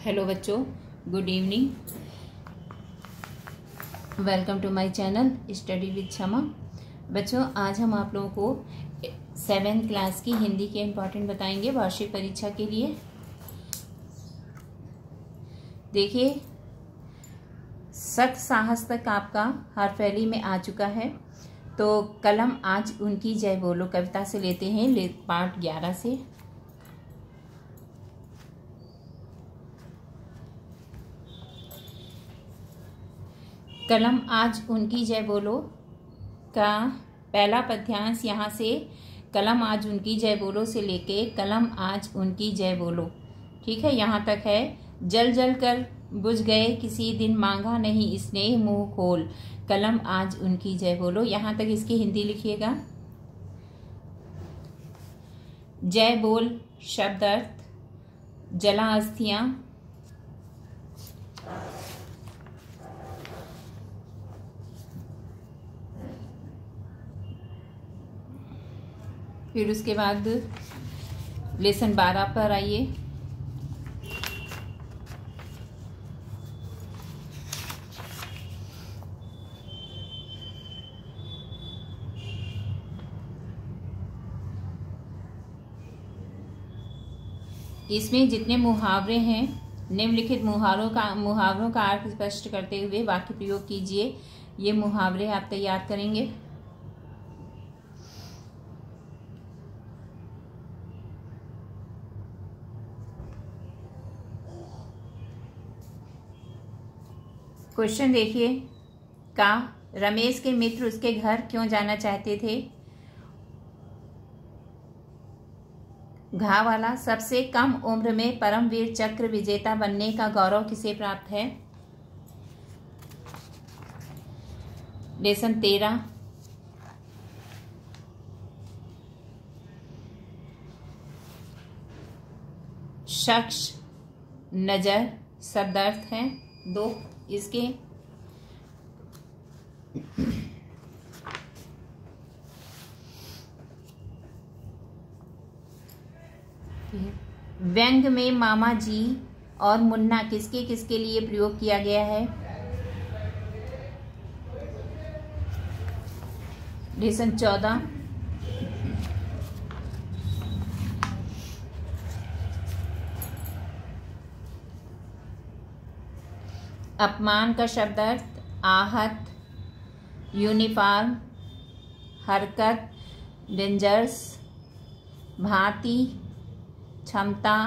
Hello बच्चों, good evening. Welcome to my channel study with Kshama. बच्चों, आज हम आप लोगों को 7th क्लास की हिंदी के इम्पॉर्टेंट बताएंगे वार्षिक परीक्षा के लिए। देखिए, सख्त साहस तक आपका हर फैली में आ चुका है। तो कलम आज उनकी जय बोलो कविता से लेते हैं, पार्ट 11 से। कलम आज उनकी जय बोलो का पहला पद्यांश यहाँ से कलम आज उनकी जय बोलो से लेके कलम आज उनकी जय बोलो, ठीक है, यहाँ तक है। जल जल कर बुझ गए किसी दिन, मांगा नहीं स्नेह मुंह खोल, कलम आज उनकी जय बोलो। यहाँ तक इसकी हिंदी लिखिएगा। जय बोल शब्द अर्थ, जला अस्थियां, फिर उसके बाद लेसन 12 पर आइए। इसमें जितने मुहावरे हैं, निम्नलिखित मुहावरों का अर्थ स्पष्ट करते हुए वाक्य प्रयोग कीजिए। ये मुहावरे आप तैयार करेंगे। क्वेश्चन देखिए, का रमेश के मित्र उसके घर क्यों जाना चाहते थे? घा वाला, सबसे कम उम्र में परमवीर चक्र विजेता बनने का गौरव किसे प्राप्त है? लेसन 13। शख्स नजर शब्द अर्थ है 2 इसके। व्यंग में मामा जी और मुन्ना किसके किसके लिए प्रयोग किया गया है? लेसन 14। अपमान का शब्द अर्थ आहत, यूनिफॉर्म, हरकत, डेंजर्स, भांति, क्षमता,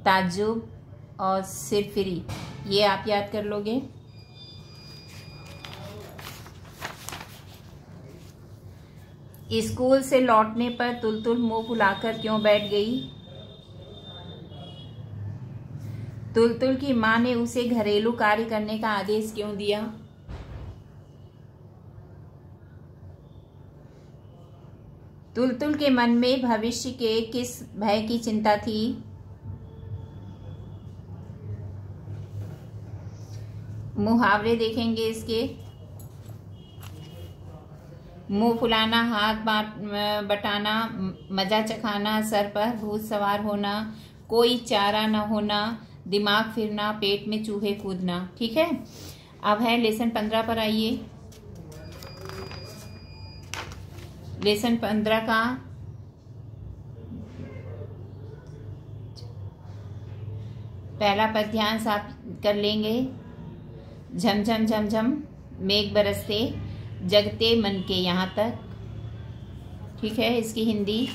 ताज्जुब और सिरफिरी। ये आप याद कर लोगे। स्कूल से लौटने पर तुलतुल मुंह फुलाकर क्यों बैठ गई? तुलतुल की मां ने उसे घरेलू कार्य करने का आदेश क्यों दिया? तुलतुल के मन में भविष्य के किस भय की चिंता थी? मुहावरे देखेंगे इसके। मुंह फुलाना, हाथ बटाना, मजा चखाना, सर पर भूत सवार होना, कोई चारा न होना, दिमाग फिरना, पेट में चूहे कूदना, ठीक है। अब है लेसन 15 पर आइए। लेसन 15 का पहला पद्यांश आप कर लेंगे। झमझम झमझम मेघ बरसते, जगते मन के, यहाँ तक, ठीक है। इसकी हिंदी।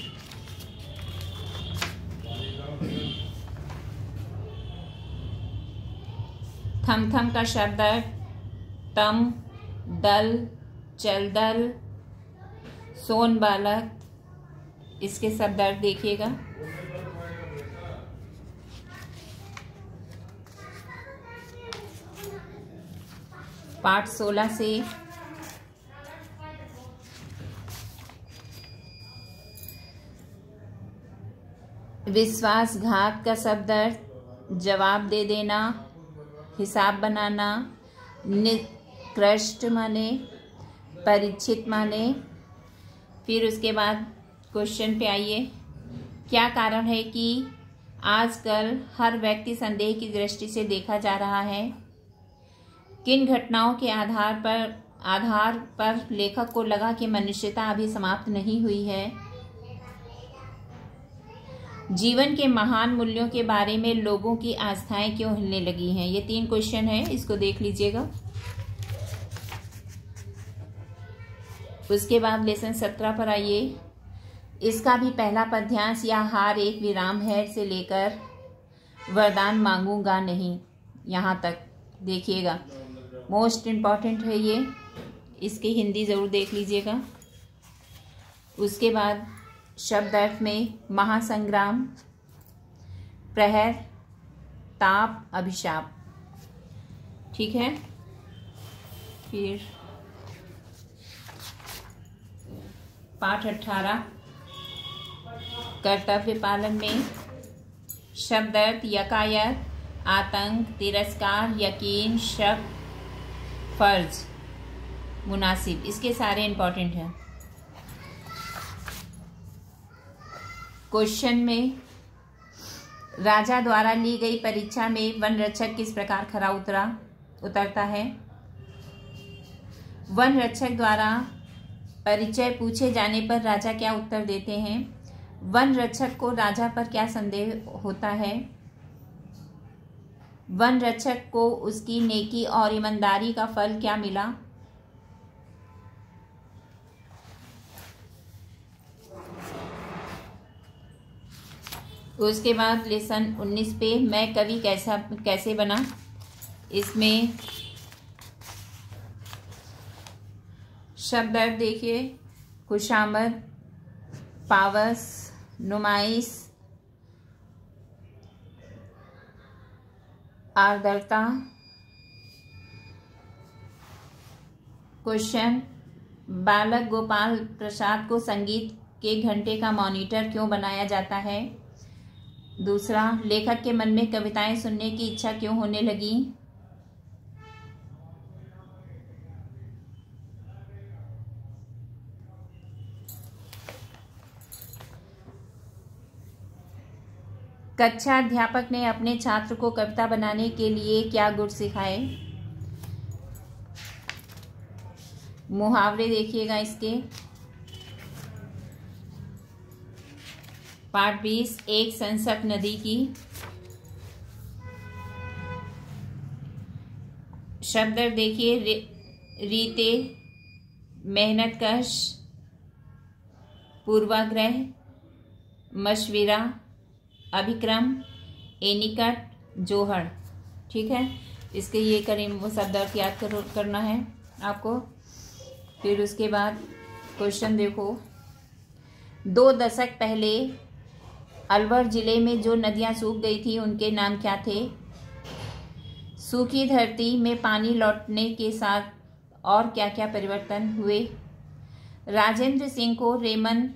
थम थम का शब्द तम, दल, चलदल, सोन बालक, इसके शब्द अर्थ देखिएगा। पाठ 16 से विश्वासघात का शब्द अर्थ जवाब दे देना, हिसाब बनाना, निकृष्ट माने, परीक्षित माने। फिर उसके बाद क्वेश्चन पे आइए। क्या कारण है कि आजकल हर व्यक्ति संदेह की दृष्टि से देखा जा रहा है। किन घटनाओं के आधार पर लेखक को लगा कि मनुष्यता अभी समाप्त नहीं हुई है। जीवन के महान मूल्यों के बारे में लोगों की आस्थाएं क्यों हिलने लगी हैं। ये 3 क्वेश्चन है, इसको देख लीजिएगा। उसके बाद लेसन 17 पर आइए। इसका भी पहला पद्यांश या हार एक विराम है से लेकर वरदान मांगूंगा नहीं, यहाँ तक देखिएगा। मोस्ट इम्पॉर्टेंट है ये, इसकी हिंदी ज़रूर देख लीजिएगा। उसके बाद शब्द अर्थ में महासंग्राम, प्रहर, ताप, अभिशाप। ठीक है। फिर पाठ 18 कर्तव्य पालन में शब्द अर्थ यकायत, आतंक, तिरस्कार, यकीन, शक, फर्ज, मुनासिब। इसके सारे इंपॉर्टेंट हैं। क्वेश्चन में राजा द्वारा ली गई परीक्षा में वन रक्षक किस प्रकार खरा उतरता है। वन रक्षक द्वारा परिचय पूछे जाने पर राजा क्या उत्तर देते हैं। वन रक्षक को राजा पर क्या संदेह होता है। वन रक्षक को उसकी नेकी और ईमानदारी का फल क्या मिला। उसके बाद लेसन 19 पे मैं कवि कैसे बना। इसमें शब्द अर्थ देखिए, खुशामद, पावस, नुमाइश, आर्द्रता। क्वेश्चन, बालक गोपाल प्रसाद को संगीत के घंटे का मॉनिटर क्यों बनाया जाता है। दूसरा, लेखक के मन में कविताएं सुनने की इच्छा क्यों होने लगी। कक्षा अध्यापक ने अपने छात्र को कविता बनाने के लिए क्या गुण सिखाए। मुहावरे देखिएगा इसके। पाठ 20 एक संसक नदी की। शब्द देखिए, रीते, मेहनतकश, पूर्वाग्रह, मशविरा, अभिक्रम, एनिकट, जोहड़। ठीक है। इसके ये करें वो शब्द अर्थ याद करना है आपको। फिर उसके बाद क्वेश्चन देखो, 2 दशक पहले अलवर जिले में जो नदियां सूख गई थी उनके नाम क्या थे। सूखी धरती में पानी लौटने के साथ और क्या क्या परिवर्तन हुए। राजेंद्र सिंह को रेमन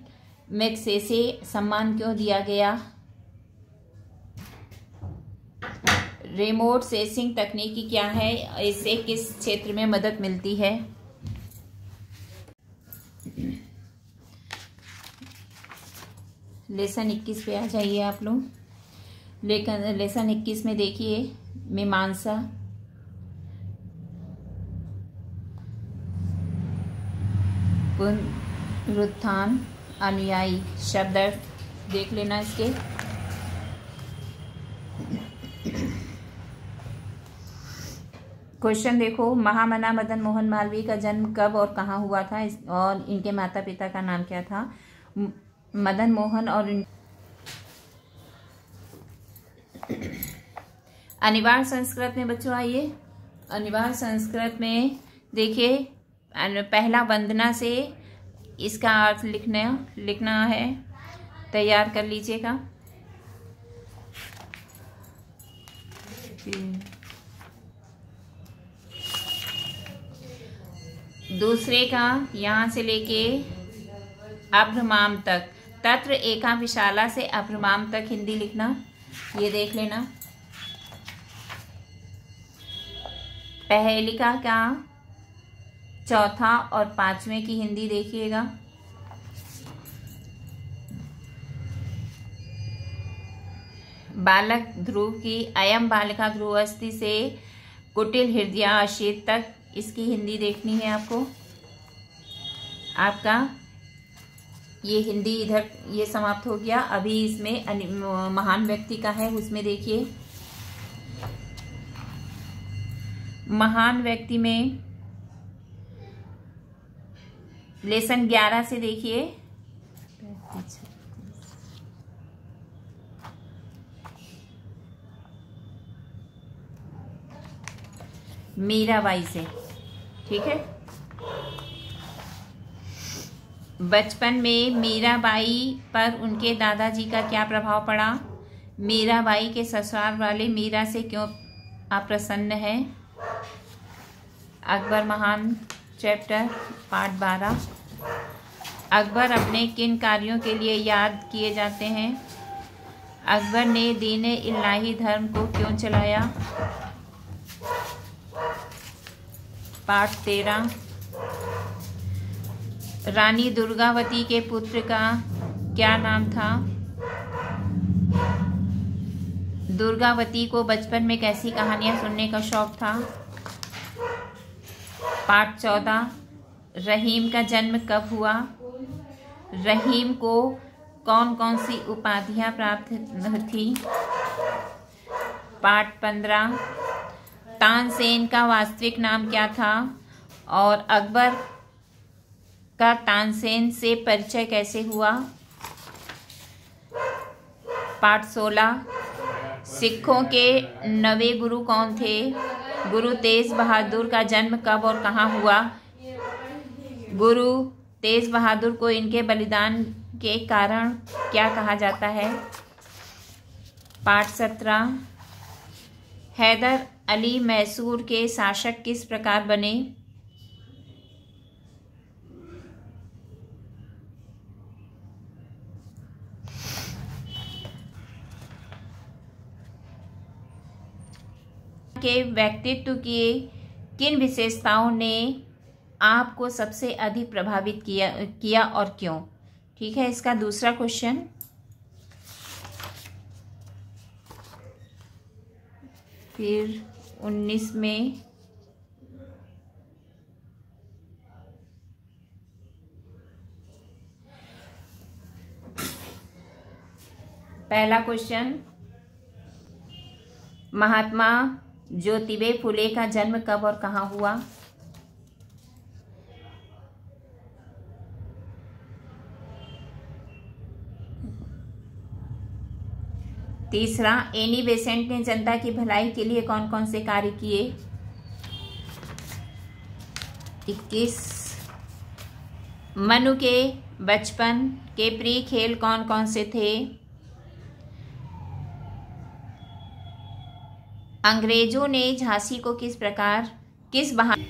मैग्सेसे सम्मान क्यों दिया गया। रिमोट सेंसिंग तकनीकी क्या है, इससे किस क्षेत्र में मदद मिलती है। लेसन 21 पे आ जाइए आप लोग। लेसन 21 में देखिए, मीमांसा, पुनरुत्थान, अनुयायी। शब्द अर्थ देख लेना इसके। क्वेश्चन देखो, महामना मदन मोहन मालवीय का जन्म कब और कहाँ हुआ था और इनके माता पिता का नाम क्या था। मदन मोहन और अनिवार्य संस्कृत में बच्चों आइए। अनिवार्य संस्कृत में देखिए, पहला वंदना से इसका अर्थ लिखना है, तैयार कर लीजिएगा। दूसरे का यहाँ से लेके अभ्रमाम तक, तत्र एका विशाला से अभ्रमाम तक हिंदी लिखना, ये देख लेना। पहेलिका का चौथा और 5वें की हिंदी देखिएगा। बालक ध्रुव की अयम बालिका ध्रुवस्ति से कुटिल हृदया अशेत तक, इसकी हिंदी देखनी है आपको। आपका ये हिंदी इधर ये समाप्त हो गया। अभी इसमें महान व्यक्ति का है, उसमें देखिए महान व्यक्ति में लेसन 11 से देखिए मीराबाई से, ठीक है। बचपन में मीराबाई पर उनके दादाजी का क्या प्रभाव पड़ा? मीराबाई के ससुराल वाले मीरा से क्यों अप्रसन्न है? अकबर महान चैप्टर पार्ट 12। अकबर अपने किन कार्यों के लिए याद किए जाते हैं? अकबर ने दीन इलाही धर्म को क्यों चलाया? पार्ट 13। रानी दुर्गावती के पुत्र का क्या नाम था? दुर्गावती को बचपन में कैसी कहानियां सुनने का शौक था? पार्ट 14। रहीम का जन्म कब हुआ? रहीम को कौन कौन सी उपाधियां प्राप्त थी? पार्ट 15। तानसेन का वास्तविक नाम क्या था और अकबर का तानसेन से परिचय कैसे हुआ? पार्ट 16। सिखों के नवे गुरु कौन थे? गुरु तेज बहादुर का जन्म कब और कहाँ हुआ? गुरु तेज बहादुर को इनके बलिदान के कारण क्या कहा जाता है? पार्ट 17। हैदर अली मैसूर के शासक किस प्रकार बने? के व्यक्तित्व की किन विशेषताओं ने आपको सबसे अधिक प्रभावित किया और क्यों? ठीक है, इसका दूसरा क्वेश्चन। फिर 19 में पहला क्वेश्चन, महात्मा ज्योतिबा फुले का जन्म कब और कहाँ हुआ? तीसरा, एनी बेसेंट ने जनता की भलाई के लिए कौन कौन से कार्य किए? 21। मनु के बचपन के प्रिय खेल कौन कौन से थे? अंग्रेजों ने झांसी को किस बहाने